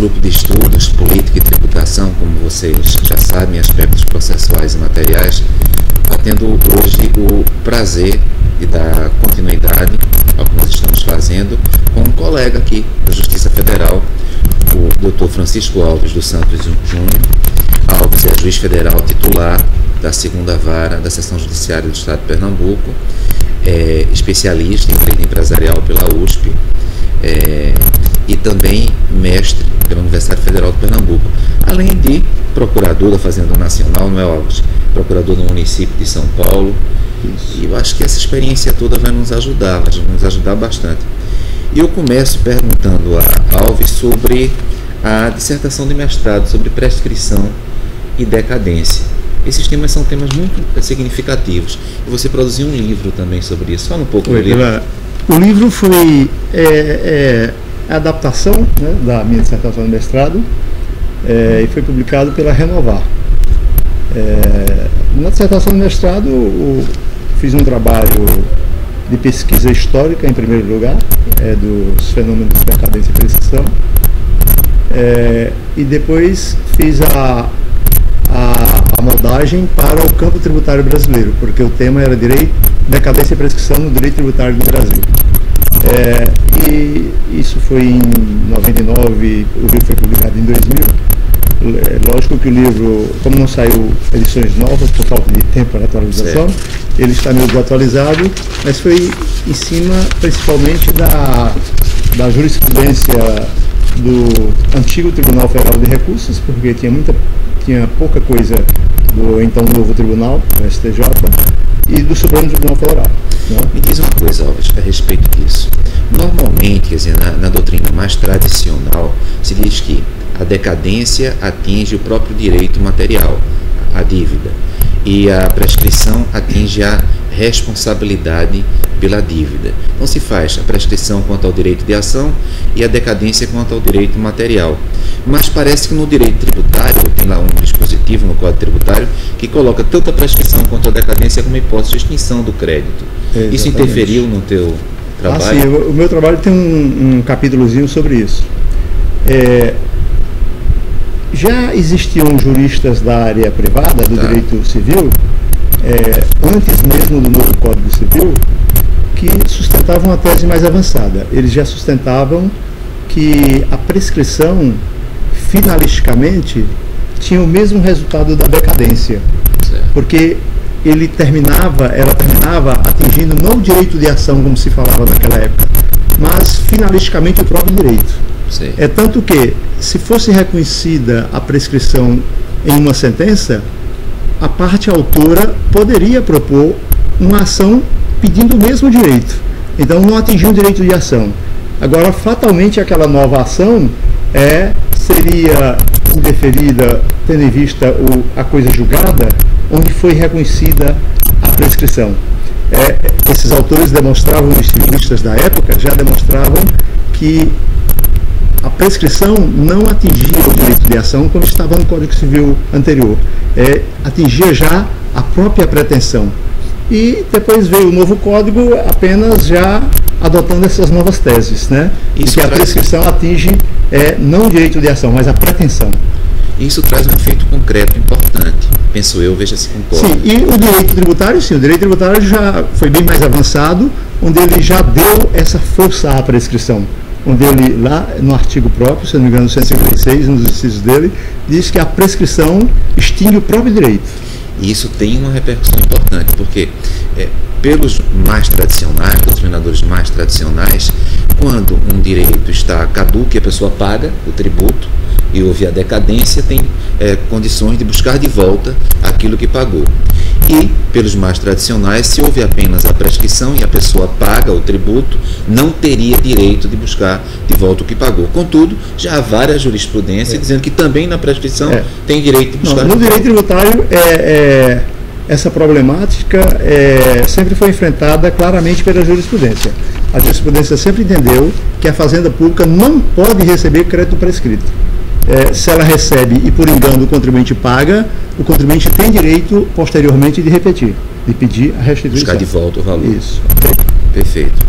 grupo de estudos, política e tributação, como vocês já sabem, aspectos processuais e materiais, está tendo hoje o prazer de dar continuidade ao que nós estamos fazendo com um colega aqui da Justiça Federal, o Dr. Francisco Alves dos Santos Júnior. Alves é juiz federal titular da 2ª Vara da Seção Judiciária do Estado de Pernambuco, é especialista em direito empresarial pela USP, e também mestre pela Universidade Federal de Pernambuco, além de procurador da Fazenda Nacional, não é, Alves? Procurador do município de São Paulo. Isso. E eu acho que essa experiência toda vai nos ajudar bastante. E eu começo perguntando a Alves sobre a dissertação de mestrado sobre prescrição e decadência. Esses temas são temas muito significativos. E você produziu um livro também sobre isso. Fala um pouco do livro. O livro foi a adaptação, né, da minha dissertação de mestrado, e foi publicado pela Renovar. Na dissertação de mestrado, fiz um trabalho de pesquisa histórica, em primeiro lugar, dos fenômenos de decadência e prescrição, e depois fiz a moldagem para o campo tributário brasileiro, porque o tema era decadência e prescrição no direito tributário do Brasil. E isso foi em 99, o livro foi publicado em 2000. Lógico que o livro, como não saiu edições novas por falta de tempo para atualização, ele está meio desatualizado, mas foi em cima principalmente da jurisprudência do antigo Tribunal Federal de Recursos, porque tinha pouca coisa do então novo tribunal, do STJ, e do Supremo Tribunal Federal. Me diz uma coisa, Alves, a respeito disso. Normalmente, quer dizer, na doutrina mais tradicional, se diz que a decadência atinge o próprio direito material, a dívida, e a prescrição atinge a responsabilidade pela dívida. Então se faz a prescrição quanto ao direito de ação e a decadência quanto ao direito material. Mas parece que no direito tributário, tem lá um dispositivo no Código Tributário que coloca tanto a prescrição quanto a decadência como hipótese de extinção do crédito. Exatamente. Isso interferiu no teu trabalho? Sim, o meu trabalho tem um capítulozinho sobre isso. Já existiam juristas da área privada, do direito civil, antes mesmo do novo Código Civil, que sustentavam a tese mais avançada. Eles já sustentavam que a prescrição, finalisticamente, tinha o mesmo resultado da decadência, porque ela terminava atingindo não o direito de ação, como se falava naquela época, mas finalisticamente o próprio direito. Sim. Tanto que, se fosse reconhecida a prescrição em uma sentença, a parte autora poderia propor uma ação pedindo o mesmo direito. Então não atingiu o direito de ação. Agora, fatalmente, aquela nova ação seria indeferida, tendo em vista a coisa julgada, onde foi reconhecida a prescrição. Esses autores demonstravam, os civilistas da época já demonstravam que a prescrição não atingia o direito de ação como estava no Código Civil anterior, atingia já a própria pretensão. E depois veio o novo Código apenas já adotando essas novas teses, né? Isso, que a prescrição atinge não o direito de ação, mas a pretensão. Isso traz um efeito concreto importante, penso eu, veja se concorda. Sim, e o direito tributário, sim, o direito tributário já foi bem mais avançado, onde ele já deu essa força à prescrição. Onde ele, lá no artigo próprio, se não me engano, 156, nos incisos dele, diz que a prescrição extingue o próprio direito. E isso tem uma repercussão importante, porque pelos mais tradicionais, doutrinadores mais tradicionais, quando um direito está caduco e a pessoa paga o tributo e houve a decadência, tem condições de buscar de volta aquilo que pagou. E, pelos mais tradicionais, se houve apenas a prescrição e a pessoa paga o tributo, não teria direito de buscar de volta o que pagou. Contudo, já há várias jurisprudências dizendo que também na prescrição tem direito de buscar. No direito tributário, essa problemática sempre foi enfrentada claramente pela jurisprudência. A jurisprudência sempre entendeu que a Fazenda Pública não pode receber crédito prescrito. Se ela recebe e por engano o contribuinte paga, o contribuinte tem direito posteriormente de repetir, de pedir a restituição. Buscar de volta o valor. Isso. Perfeito.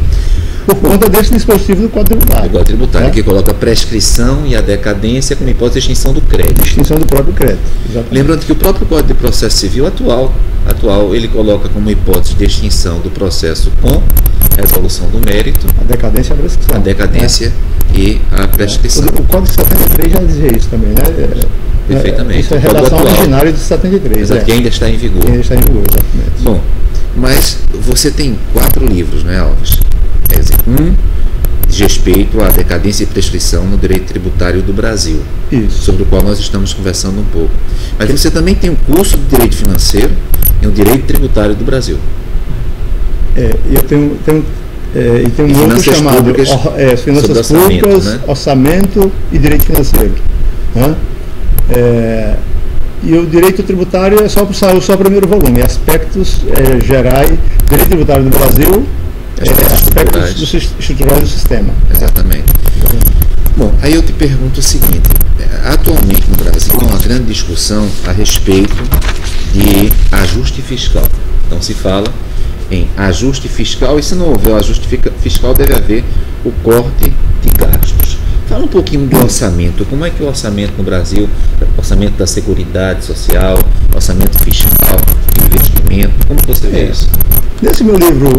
por conta desse dispositivo do Código Tributário. Do Código Tributário, que coloca a prescrição e a decadência como hipótese de extinção do crédito. Extinção do próprio crédito, exatamente. Lembrando que o próprio Código de Processo Civil atual, ele coloca como hipótese de extinção do processo com resolução do mérito, a decadência e a prescrição. A decadência e a prescrição. O Código de 73 já dizia isso também, né? Perfeitamente. Isso é a redação originária de 73. Exato, que ainda está em vigor. Ainda está em vigor, exatamente. Bom, mas você tem 4 livros, né, Alves? Quer dizer, diz respeito à decadência e prescrição no direito tributário do Brasil, isso, sobre o qual nós estamos conversando um pouco. Mas você também tem um curso de direito financeiro e um direito tributário do Brasil. Eu tenho um outro chamado Finanças Públicas, né? Orçamento e Direito Financeiro. Né? E o direito tributário só o primeiro volume, aspectos gerais, direito tributário do Brasil, aspectos estruturais do sistema. Exatamente. Bom, aí eu te pergunto o seguinte, atualmente no Brasil há uma grande discussão a respeito de ajuste fiscal. Então se fala em ajuste fiscal, e se não houver o ajuste fiscal, deve haver o corte de gastos. Fala um pouquinho do orçamento. Como é que o orçamento no Brasil, orçamento da Seguridade Social, orçamento fiscal, investimento, como você vê isso? Nesse meu livro,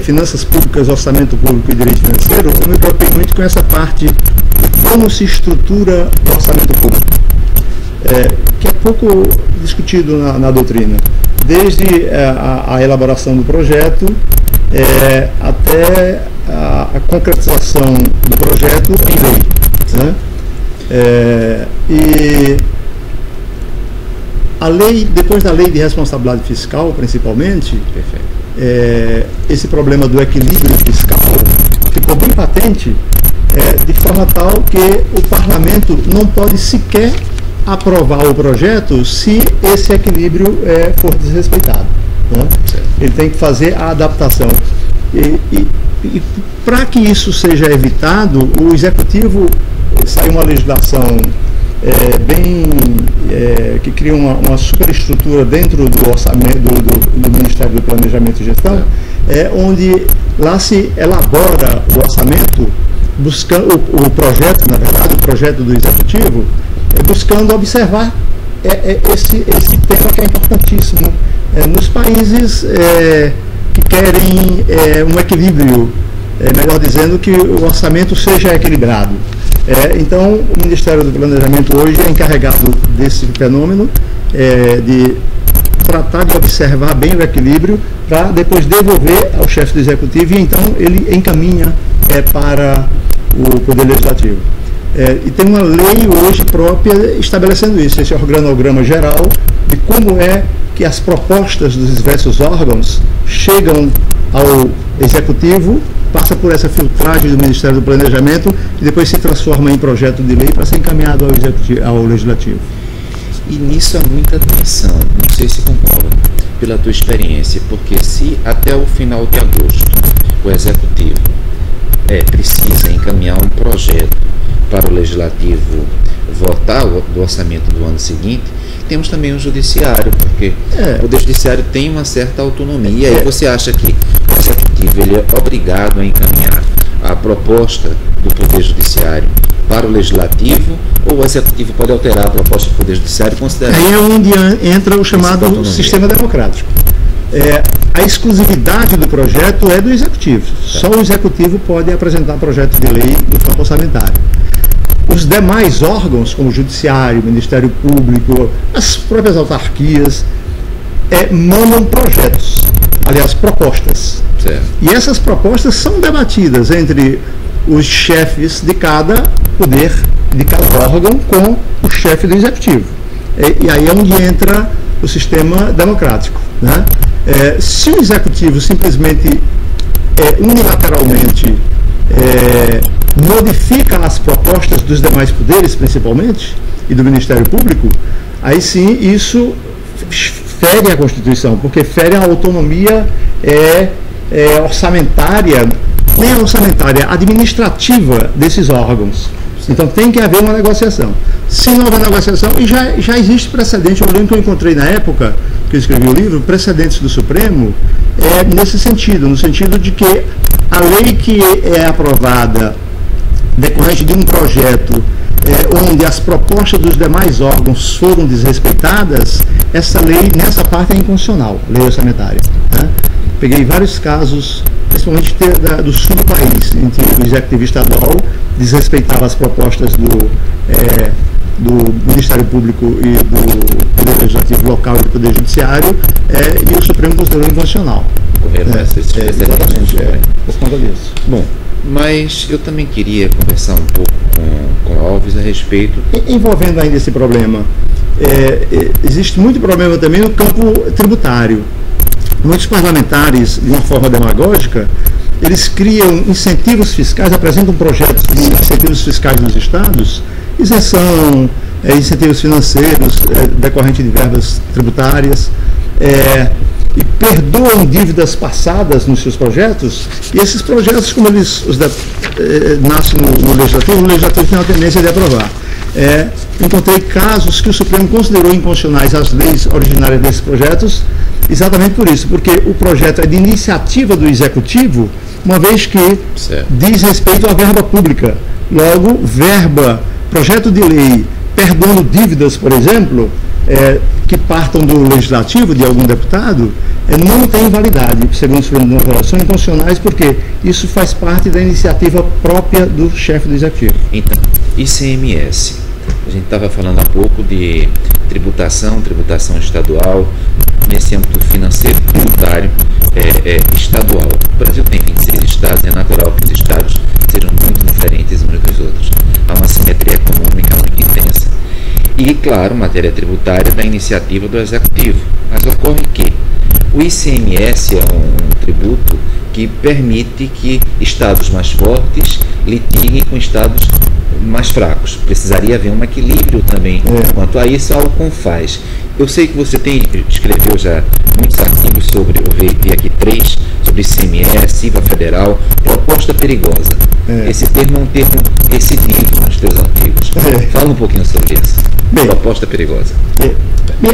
Finanças Públicas, Orçamento Público e Direito Financeiro, eu me preocupei muito com essa parte de como se estrutura o orçamento público, que é pouco discutido na doutrina. Desde a elaboração do projeto até a concretização do projeto em lei. Né? E a lei, depois da lei de responsabilidade fiscal, principalmente, esse problema do equilíbrio fiscal ficou bem patente, de forma tal que o parlamento não pode sequer aprovar o projeto se esse equilíbrio for desrespeitado. Né? Ele tem que fazer a adaptação. E para que isso seja evitado, o Executivo saiu uma legislação que cria uma superestrutura dentro do orçamento do Ministério do Planejamento e Gestão, onde lá se elabora o orçamento, buscando o projeto, na verdade, o projeto do Executivo, buscando observar esse tema que é importantíssimo nos países que querem um equilíbrio, melhor dizendo, que o orçamento seja equilibrado. Então, o Ministério do Planejamento hoje é encarregado desse fenômeno, de tratar de observar bem o equilíbrio, para depois devolver ao chefe do Executivo, e então ele encaminha para o Poder Legislativo. E tem uma lei hoje própria estabelecendo isso, esse organograma geral de como é que as propostas dos diversos órgãos chegam ao Executivo, passa por essa filtragem do Ministério do Planejamento e depois se transforma em projeto de lei para ser encaminhado ao Legislativo. E nisso há muita atenção, não sei se concorda, pela tua experiência, porque se até o final de agosto o Executivo precisa encaminhar um projeto para o Legislativo votar do orçamento do ano seguinte, temos também o Judiciário, porque o Poder Judiciário tem uma certa autonomia, e aí você acha que o Executivo ele é obrigado a encaminhar a proposta do Poder Judiciário para o Legislativo, ou o Executivo pode alterar a proposta do Poder Judiciário considerando... Aí é onde entra o chamado sistema democrático. A exclusividade do projeto é do Executivo. Só o Executivo pode apresentar projeto de lei do campo orçamentário. Os demais órgãos, como o Judiciário, o Ministério Público, as próprias autarquias, mandam projetos, aliás, propostas. Certo. E essas propostas são debatidas entre os chefes de cada poder, de cada órgão, com o chefe do Executivo. E aí é onde entra o sistema democrático. Né? Se o Executivo simplesmente, unilateralmente, modifica as propostas dos demais poderes, principalmente, e do Ministério Público, aí sim isso fere a Constituição, porque fere a autonomia orçamentária, nem orçamentária, administrativa desses órgãos. Então tem que haver uma negociação. Se não houver negociação, e já existe precedente, eu lembro que eu encontrei na época que eu escrevi o livro, precedentes do Supremo, nesse sentido, no sentido de que a lei que é aprovada decorrente de um projeto onde as propostas dos demais órgãos foram desrespeitadas, essa lei, nessa parte, é inconstitucional, lei orçamentária. Né? Peguei vários casos, principalmente do sul do país, em que o executivo estadual desrespeitava as propostas do Ministério Público e do Poder Legislativo local e do Poder Judiciário, e o Supremo considerou inconstitucional. Exatamente, por conta disso. Bom, mas eu também queria conversar um pouco com Alves a respeito... Envolvendo ainda esse problema, existe muito problema também no campo tributário. Muitos parlamentares, de uma forma demagógica, eles criam incentivos fiscais, apresentam projetos de incentivos fiscais nos estados, isenção, incentivos financeiros decorrentes de verbas tributárias, e perdoam dívidas passadas nos seus projetos, e esses projetos, como eles nascem no Legislativo tem a tendência de aprovar. Encontrei casos que o Supremo considerou inconstitucionais as leis originárias desses projetos, exatamente por isso, porque o projeto é de iniciativa do Executivo, uma vez que diz respeito à verba pública. Logo, projeto de lei perdoando dívidas, por exemplo, que partam do Legislativo, de algum deputado, não tem validade, segundo os Supremo Tribunal Federal. São inconstitucionais porque isso faz parte da iniciativa própria do chefe do Executivo. Então, ICMS. A gente estava falando há pouco de tributação estadual, nesse âmbito financeiro tributário estadual. O Brasil tem 26 estados, é natural que os estados sejam muito diferentes uns dos outros. Há uma simetria econômica muito intensa. E, claro, matéria tributária da iniciativa do Executivo. Mas ocorre que o ICMS é um tributo que permite que estados mais fortes litiguem com estados mais fracos. Precisaria haver um equilíbrio também quanto a isso, ao CONFAS. Eu sei que você escreveu já muitos artigos sobre, eu vi aqui 3, sobre ICMS, IVA federal, proposta perigosa. Esse termo é um termo recidivo nos teus artigos. Fala um pouquinho sobre isso. Proposta perigosa.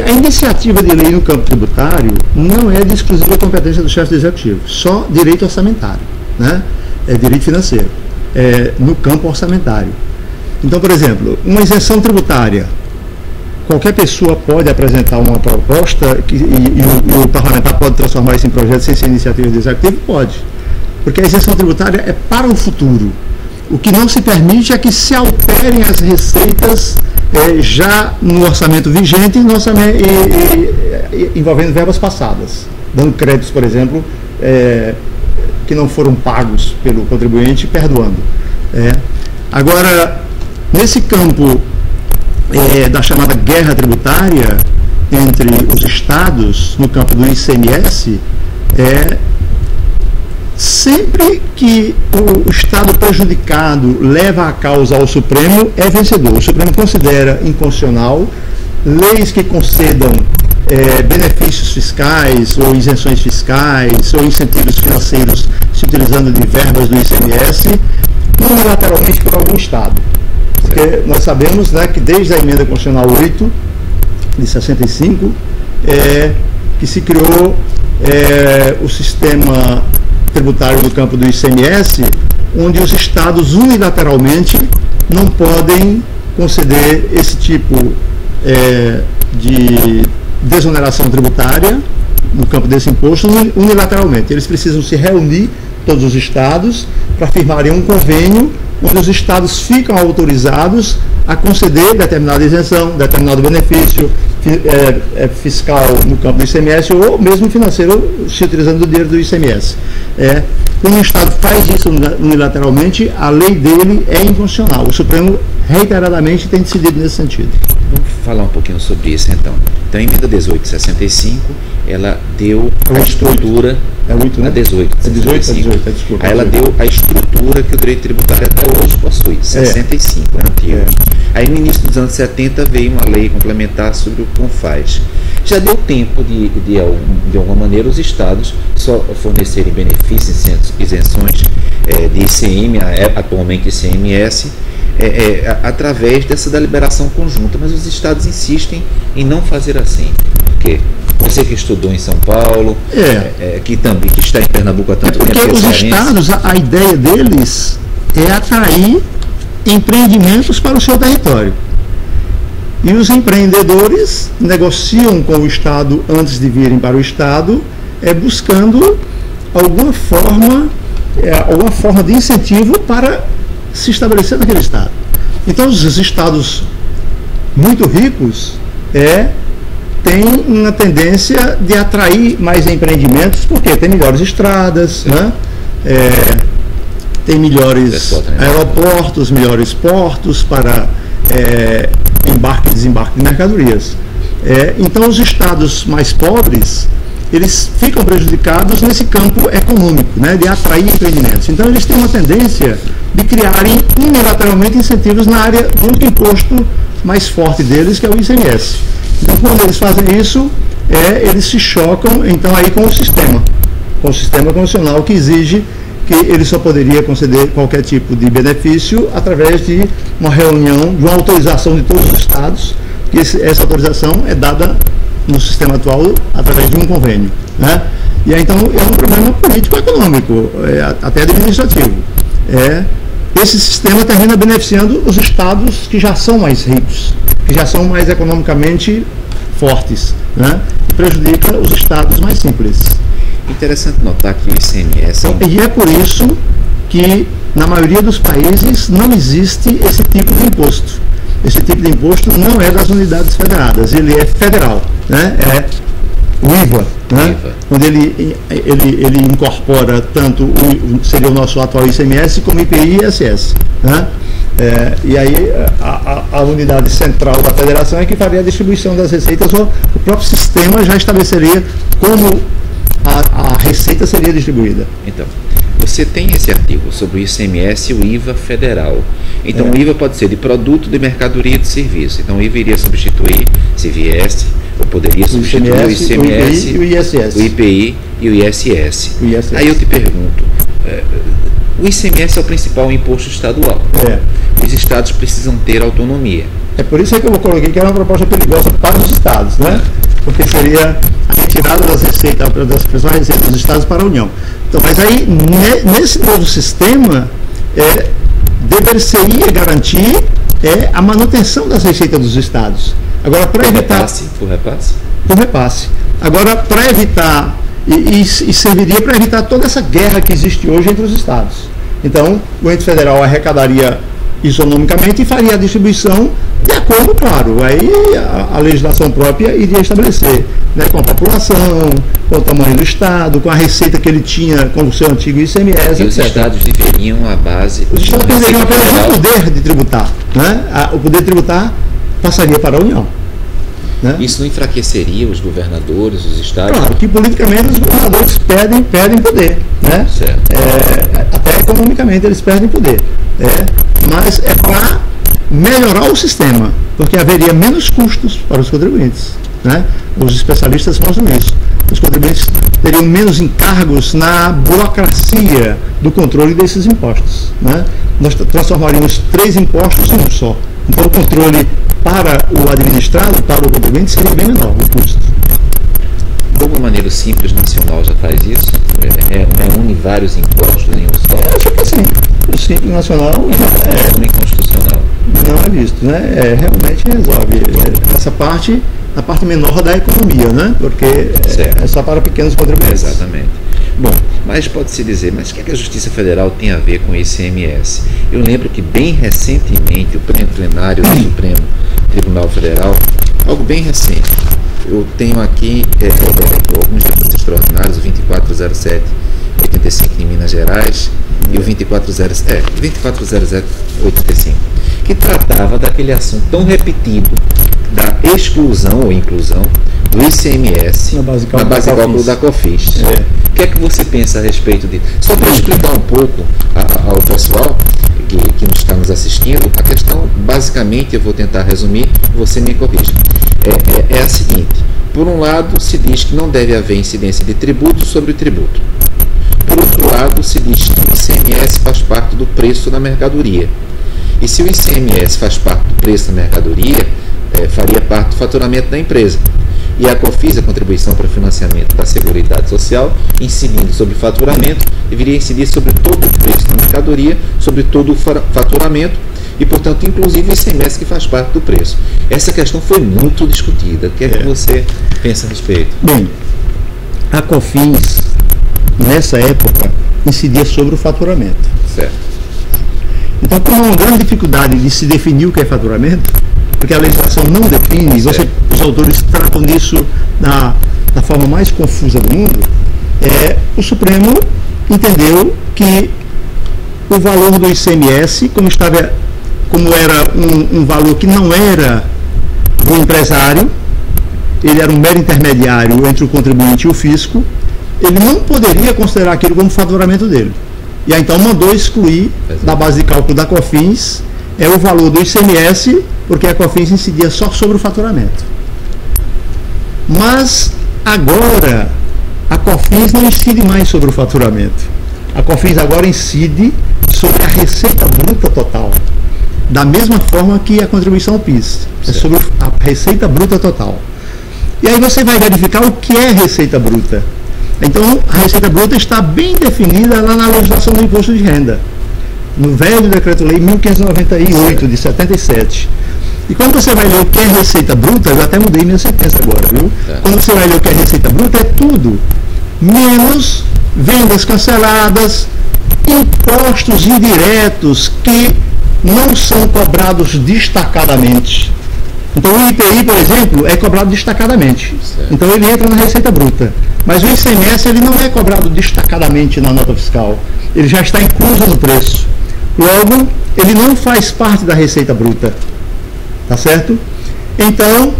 A iniciativa de lei no campo tributário não é de exclusiva competência do chefe do Executivo, só direito orçamentário, né? É direito financeiro, no campo orçamentário. Então, por exemplo, uma isenção tributária, qualquer pessoa pode apresentar uma proposta e o parlamentar pode transformar isso em projeto sem ser iniciativa do Executivo? Pode, porque a isenção tributária é para o futuro. O que não se permite é que se alterem as receitas já no orçamento vigente envolvendo verbas passadas, dando créditos, por exemplo, que não foram pagos pelo contribuinte, perdoando. Agora, nesse campo da chamada guerra tributária entre os estados, no campo do ICMS, sempre que o estado prejudicado leva a causa ao Supremo, é vencedor. O Supremo considera inconstitucional leis que concedam benefícios fiscais ou isenções fiscais ou incentivos financeiros se utilizando de verbas do ICMS unilateralmente por algum estado. Porque nós sabemos, né, que desde a emenda constitucional 8 de 65 que se criou o sistema tributário do campo do ICMS, onde os estados unilateralmente não podem conceder esse tipo de desoneração tributária no campo desse imposto unilateralmente. Eles precisam se reunir, todos os estados, para firmarem um convênio onde os estados ficam autorizados a conceder determinada isenção, determinado benefício fiscal no campo do ICMS ou mesmo financeiro, se utilizando o dinheiro do ICMS. Quando o estado faz isso unilateralmente, a lei dele é inconstitucional. O Supremo reiteradamente tem decidido nesse sentido. Vamos falar um pouquinho sobre isso, então. Então, a emenda 1865, ela deu a estrutura... É 8, né? A 18. É 18, desculpa. Aí ela deu a estrutura que o direito tributário até hoje possui, 65, é antigo. Aí, no início dos anos 70, veio uma lei complementar sobre o CONFAS. Já deu tempo de alguma maneira, os estados só fornecerem benefícios, isenções de ICM, atualmente ICMS, através da liberação conjunta, mas os estados insistem em não fazer assim. quê? Você que estudou em São Paulo, que está em Pernambuco há tanto tempo. Porque os estados, a ideia deles é atrair empreendimentos para o seu território. E os empreendedores negociam com o Estado antes de virem para o Estado, buscando alguma forma de incentivo para se estabelecer naquele Estado. Então, os estados muito ricos têm uma tendência de atrair mais empreendimentos, porque tem melhores estradas, né? Tem melhores aeroportos, melhores portos para embarque e desembarque de mercadorias. Então, os estados mais pobres, eles ficam prejudicados nesse campo econômico, né, de atrair empreendimentos. Então, eles têm uma tendência de criarem unilateralmente incentivos na área do único imposto mais forte deles, que é o ICMS. Então, quando eles fazem isso, eles se chocam então aí com o sistema constitucional, que exige que ele só poderia conceder qualquer tipo de benefício através de uma reunião, de uma autorização de todos os estados, que essa autorização é dada no sistema atual através de um convênio, né? E aí, então, é um problema político-econômico, até administrativo. Esse sistema termina beneficiando os estados que já são mais ricos, que já são mais economicamente fortes, né? E prejudica os estados mais simples. Interessante notar que o ICMS... E é por isso que, na maioria dos países, não existe esse tipo de imposto. Esse tipo de imposto não é das unidades federadas, ele é federal, né? É o IVA, né? Onde ele incorpora tanto seria o nosso atual ICMS como IPI e ISS, né? E aí a unidade central da federação é que faria a distribuição das receitas, ou o próprio sistema já estabeleceria como a receita seria distribuída. Então, você tem esse artigo sobre o ICMS e o IVA federal. Então, o IVA pode ser de produto, de mercadoria e de serviço. Então, o IVA iria substituir, se viesse, ou poderia substituir o ICMS, o ISS. O IPI e o ISS. Aí eu te pergunto, o ICMS é o principal imposto estadual. Os estados precisam ter autonomia. É por isso que eu coloquei que era uma proposta perigosa para os estados, né? Porque seria a retirada das receitas, das principais receitas dos estados para a União. Então, mas aí, nesse novo sistema, deveria garantir a manutenção das receitas dos estados. Agora, para evitar... Por repasse? Por repasse. Agora, para evitar, e serviria para evitar toda essa guerra que existe hoje entre os estados. Então, o ente federal arrecadaria isonomicamente e faria a distribuição de acordo, claro, aí a legislação própria iria estabelecer, né, com a população, com o tamanho do estado, com a receita que ele tinha com o seu antigo ICMS, e os estados deveriam a base... Os estados deveriam apenas o poder de tributar, né? O poder de tributar passaria para a União. Né? Isso não enfraqueceria os governadores, os estados? Claro, que politicamente os governadores perdem poder, né? Até economicamente eles perdem poder. Mas é para melhorar o sistema, porque haveria menos custos para os contribuintes, né? Os especialistas mostram isso. Os contribuintes teriam menos encargos na burocracia do controle desses impostos, né? Nós transformaríamos 3 impostos em um só. Então, o controle para o administrado, para o contribuinte, seria bem menor o custo. De alguma maneira, o Simples Nacional já faz isso? Reúne vários impostos em um só? Eu acho que sim. O Simples Nacional é inconstitucional. Não é visto, né? Realmente resolve essa parte, a parte menor da economia, né? Porque é só para pequenos contribuintes. Exatamente. Bom, mas pode-se dizer, mas o que a Justiça Federal tem a ver com o ICMS? Eu lembro que bem recentemente o plenário do Supremo Tribunal Federal, algo bem recente, eu tenho aqui alguns decretos extraordinários, o 2407/85 em Minas Gerais e o 2407/85, que tratava daquele assunto tão repetido da exclusão ou inclusão do ICMS na base de cálculo da COFINS. O que é que você pensa a respeito disso? Só para explicar um pouco ao pessoal que está nos assistindo, a questão, basicamente, eu vou tentar resumir, você me corrija. É a seguinte: por um lado, se diz que não deve haver incidência de tributo sobre o tributo. Por outro lado, se diz que o ICMS faz parte do preço da mercadoria. E se o ICMS faz parte do preço da mercadoria, faria parte do faturamento da empresa. e a COFINS, a Contribuição para o Financiamento da Seguridade Social, incidindo sobre faturamento, deveria incidir sobre todo o preço da mercadoria, sobre todo o faturamento e, portanto, inclusive o ICMS que faz parte do preço. Essa questão foi muito discutida. O que é que você pensa a respeito? Bem, a COFINS, nessa época, incidia sobre o faturamento. Certo. Então, como uma grande dificuldade de se definir o que é faturamento, porque a legislação não define, os autores tratam disso da forma mais confusa do mundo, o Supremo entendeu que o valor do ICMS, como era um valor que não era do empresário, ele era um mero intermediário entre o contribuinte e o fisco, ele não poderia considerar aquilo como faturamento dele. E aí então mandou excluir da base de cálculo da COFINS o valor do ICMS, porque a COFINS incidia só sobre o faturamento. Mas agora a COFINS não incide mais sobre o faturamento. A COFINS agora incide sobre a receita bruta total, da mesma forma que a contribuição ao PIS, sobre a receita bruta total. E aí você vai verificar o que é receita bruta. Então, a receita bruta está bem definida lá na legislação do imposto de renda, no velho Decreto-Lei 1598, de 77. E quando você vai ler o que é receita bruta, eu até mudei minha sentença agora, viu? Quando você vai ler o que é receita bruta, é tudo, menos vendas canceladas, impostos indiretos que não são cobrados destacadamente. Então o IPI, por exemplo, é cobrado destacadamente. Certo. Então ele entra na receita bruta. Mas o ICMS ele não é cobrado destacadamente na nota fiscal. Ele já está incluso no preço. Logo, ele não faz parte da receita bruta. Tá certo? Então,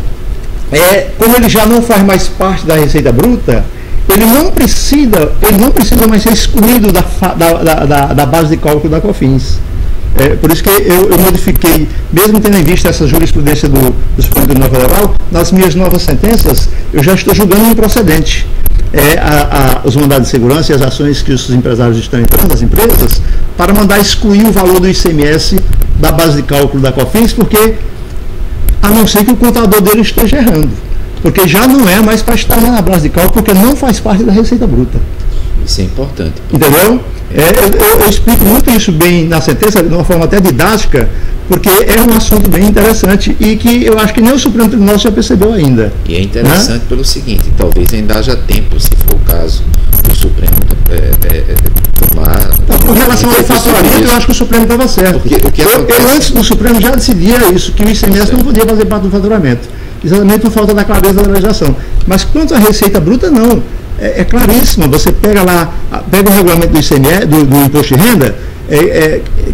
como ele já não faz mais parte da receita bruta, ele não precisa mais ser excluído da base de cálculo da COFINS. Por isso que eu modifiquei, mesmo tendo em vista essa jurisprudência do Supremo Tribunal Federal, nas minhas novas sentenças, eu já estou julgando improcedente os mandados de segurança e as ações que os empresários estão entrando, as empresas, para mandar excluir o valor do ICMS da base de cálculo da COFINS, porque, a não ser que o contador dele esteja errando, porque já não é mais para estar na base de cálculo, porque não faz parte da receita bruta. Isso é importante. Entendeu? Eu explico muito isso bem na sentença, de uma forma até didática, porque é um assunto bem interessante e que eu acho que nem o Supremo Tribunal já percebeu ainda. E é interessante pelo seguinte, talvez ainda haja tempo, se for o caso, do Supremo tomar... Com relação ao faturamento, eu acho que o Supremo estava certo. Eu antes do Supremo já decidia isso, que o ICMS não podia fazer parte do faturamento, exatamente por falta da clareza da legislação. Mas quanto à receita bruta, não. É claríssimo, você pega o regulamento do ICMS, do Imposto de Renda,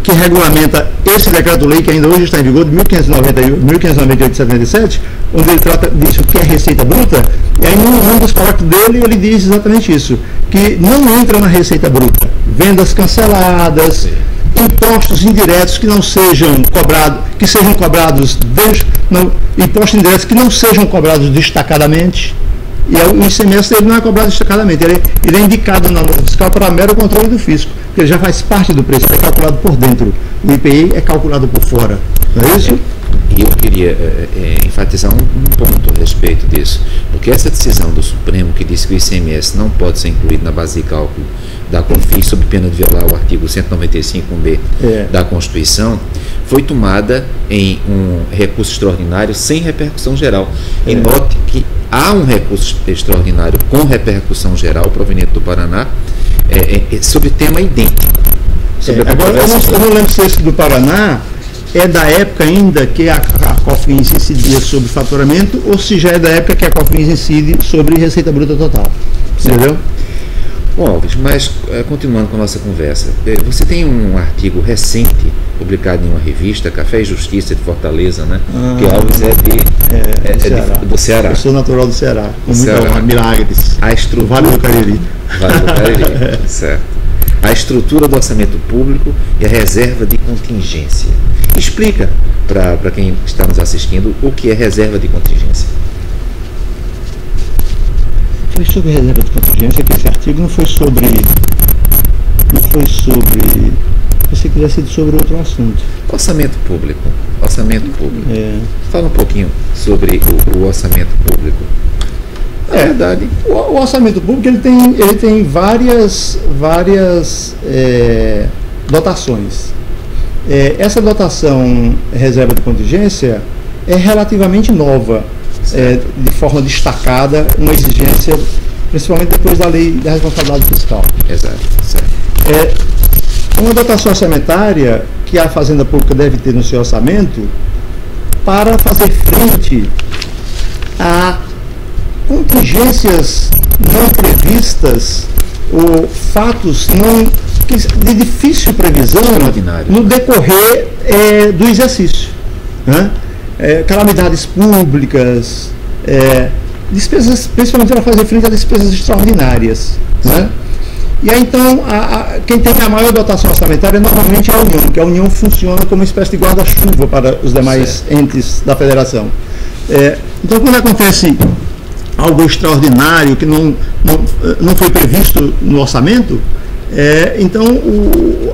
que regulamenta esse decreto-lei que ainda hoje está em vigor, de 1598 de 77, onde ele trata disso que é receita bruta, e aí num dos parágrafos dele ele diz exatamente isso, que não entra na receita bruta vendas canceladas, impostos indiretos que não sejam cobrados, impostos indiretos que não sejam cobrados destacadamente. E o ICMS ele não é cobrado destacadamente, ele é indicado na nota fiscal para mero controle do fisco, porque ele já faz parte do preço, é calculado por dentro. O IPI é calculado por fora, não é isso? E eu queria enfatizar um ponto a respeito disso, porque essa decisão do Supremo que diz que o ICMS não pode ser incluído na base de cálculo da COFINS, sob pena de violar o artigo 195b da Constituição, foi tomada em um recurso extraordinário sem repercussão geral. E note que há um recurso extraordinário com repercussão geral proveniente do Paraná sobre tema idêntico. Agora, eu não lembro se esse do Paraná é da época ainda que a COFINS incidia sobre faturamento ou se já é da época que a COFINS incide sobre receita bruta total. Entendeu? Bom, Alves, mas continuando com a nossa conversa, você tem um artigo recente publicado em uma revista, Café e Justiça de Fortaleza, né? Que Alves do Ceará. Eu sou natural do Ceará, com muita milagres. Vale do Cariri. Vale do Cariri, certo. A estrutura do orçamento público e a reserva de contingência. Explica para quem está nos assistindo o que é reserva de contingência. Foi sobre reserva de contingência que esse artigo não foi sobre. Pensei que tivesse sido sobre outro assunto. Orçamento público. Fala um pouquinho sobre o orçamento público. Na verdade, o orçamento público ele tem várias dotações. Essa dotação reserva de contingência é relativamente nova, de forma destacada, uma exigência, principalmente depois da lei da responsabilidade fiscal. Exato, certo. Uma dotação orçamentária que a Fazenda Pública deve ter no seu orçamento para fazer frente a contingências não previstas ou fatos de difícil previsão no decorrer do exercício, né? Calamidades públicas, despesas, principalmente para fazer frente a despesas extraordinárias, né? E aí, então, quem tem a maior dotação orçamentária normalmente é a União, que a União funciona como uma espécie de guarda-chuva para os demais entes da federação. Então, quando acontece algo extraordinário que não foi previsto no orçamento, então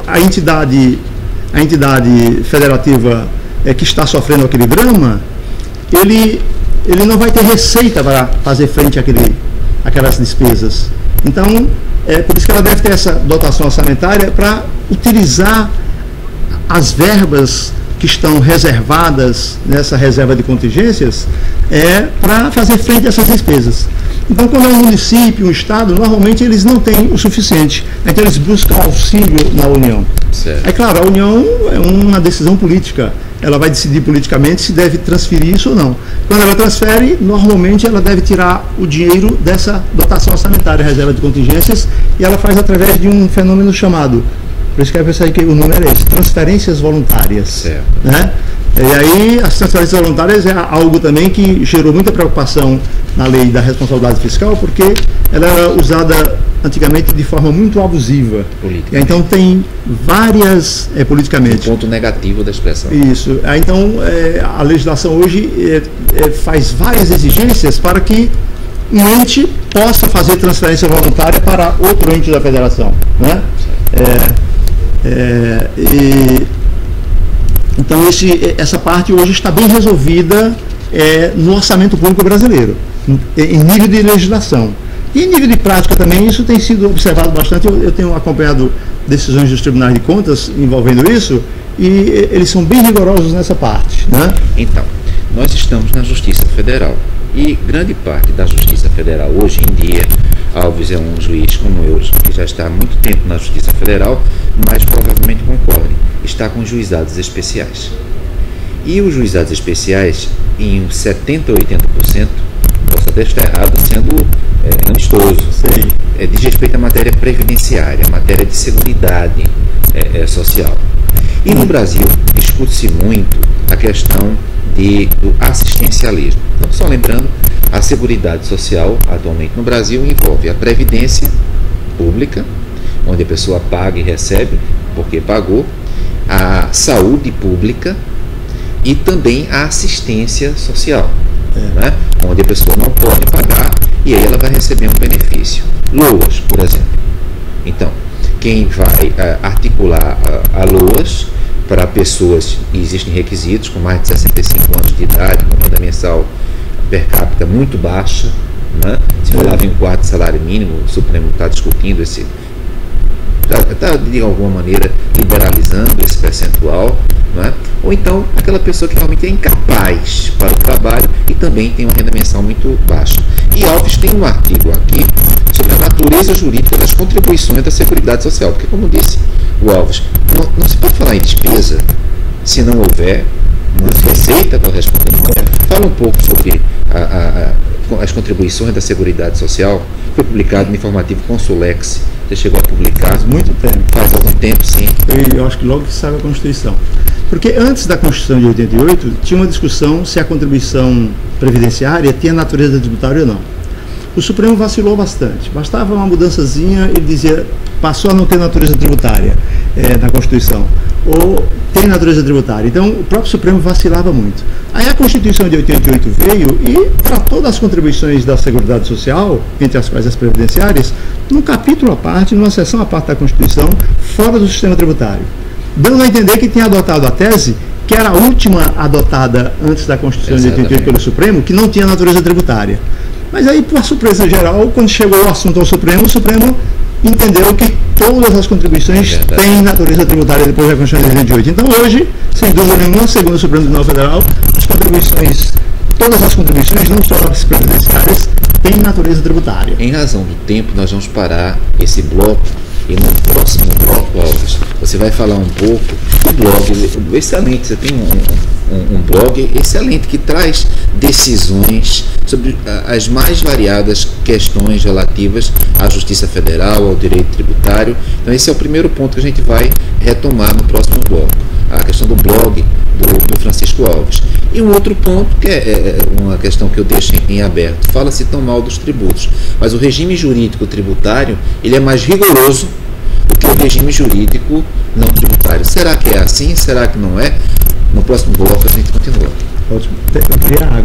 a entidade federativa que está sofrendo aquele drama, ele não vai ter receita para fazer frente àquelas despesas. Então, por isso que ela deve ter essa dotação orçamentária para utilizar as verbas que estão reservadas nessa reserva de contingências para fazer frente a essas despesas. Então, quando é um município, um estado, normalmente eles não têm o suficiente. Então, eles buscam auxílio na União. Certo. É claro, a União é uma decisão política. Ela vai decidir politicamente se deve transferir isso ou não. Quando ela transfere, normalmente ela deve tirar o dinheiro dessa dotação orçamentária, reserva de contingências, e ela faz através de um fenômeno chamado, por isso que eu pensei que o número é esse, transferências voluntárias. Certo. Né? E aí, as transferências voluntárias é algo também que gerou muita preocupação na lei da responsabilidade fiscal, porque ela era usada antigamente de forma muito abusiva. Política. Então tem várias, politicamente. Um ponto negativo da expressão. Isso. Então a legislação hoje faz várias exigências para que um ente possa fazer transferência voluntária para outro ente da federação, né? Então essa parte hoje está bem resolvida no orçamento público brasileiro, em nível de legislação. E em nível de prática também, isso tem sido observado bastante. Eu tenho acompanhado decisões dos tribunais de contas envolvendo isso, e eles são bem rigorosos nessa parte, né? Então, nós estamos na Justiça Federal, e grande parte da Justiça Federal hoje em dia, Alves é um juiz como eu, que já está há muito tempo na Justiça Federal, mas provavelmente concorde, está com juizados especiais. E os juizados especiais, em 70% ou 80%, posso até estar errado, sendo amistoso, diz respeito à matéria previdenciária, matéria de seguridade social. E no Brasil discute-se muito a questão do assistencialismo. Então, só lembrando, a Seguridade Social atualmente no Brasil envolve a previdência pública, onde a pessoa paga e recebe porque pagou, a saúde pública e também a assistência social, né? Onde a pessoa não pode pagar e aí ela vai receber um benefício. LOAS, por exemplo. Então, quem vai articular a LOAS para pessoas, e existem requisitos com mais de 65 anos de idade, com renda mensal per capita muito baixa, né? Se falava em um quarto de salário mínimo, o Supremo está discutindo esse, está de alguma maneira liberalizando esse percentual, não é? Ou então aquela pessoa que realmente é incapaz para o trabalho e também tem uma renda mensal muito baixa. E Alves tem um artigo aqui sobre a natureza jurídica das contribuições da Seguridade Social, porque, como disse o Alves, não se pode falar em despesa se não houver uma receita correspondente. Fala um pouco sobre as contribuições da Seguridade Social. Foi publicado no informativo Consulex. Você chegou a publicar? Faz muito tempo. Faz algum tempo, sim. Eu acho que logo que saiu a Constituição. Porque antes da Constituição de 88, tinha uma discussão se a contribuição previdenciária tinha natureza tributária ou não. O Supremo vacilou bastante. Bastava uma mudançazinha, ele dizia, passou a não ter natureza tributária na Constituição. Ou tem natureza tributária. Então, o próprio Supremo vacilava muito. Aí a Constituição de 88 veio e tratou das contribuições da Seguridade Social, entre as quais as previdenciárias, num capítulo à parte, numa seção à parte da Constituição, fora do sistema tributário. Dando a entender que tinha adotado a tese, que era a última adotada antes da Constituição de 88 pelo Supremo, que não tinha natureza tributária. Mas aí, por surpresa geral, quando chegou o assunto ao Supremo, o Supremo entendeu que todas as contribuições têm natureza tributária depois da Constituição de 88. Então, hoje, sem dúvida nenhuma, segundo o Supremo Tribunal Federal, todas as contribuições, não só as previdenciárias, têm natureza tributária. Em razão do tempo, nós vamos parar esse bloco e no próximo bloco, Alves, você vai falar um pouco do blog excelente. Você tem um blog excelente que traz decisões sobre as mais variadas questões relativas à Justiça Federal, ao direito tributário. Então esse é o primeiro ponto que a gente vai retomar no próximo bloco, a questão do blog do Francisco Alves. E um outro ponto, que é uma questão que eu deixo em aberto, fala-se tão mal dos tributos, mas o regime jurídico tributário, ele é mais rigoroso do que o regime jurídico não tributário. Será que é assim? Será que não é? No próximo bloco a gente continua. Ótimo. Eu queria água.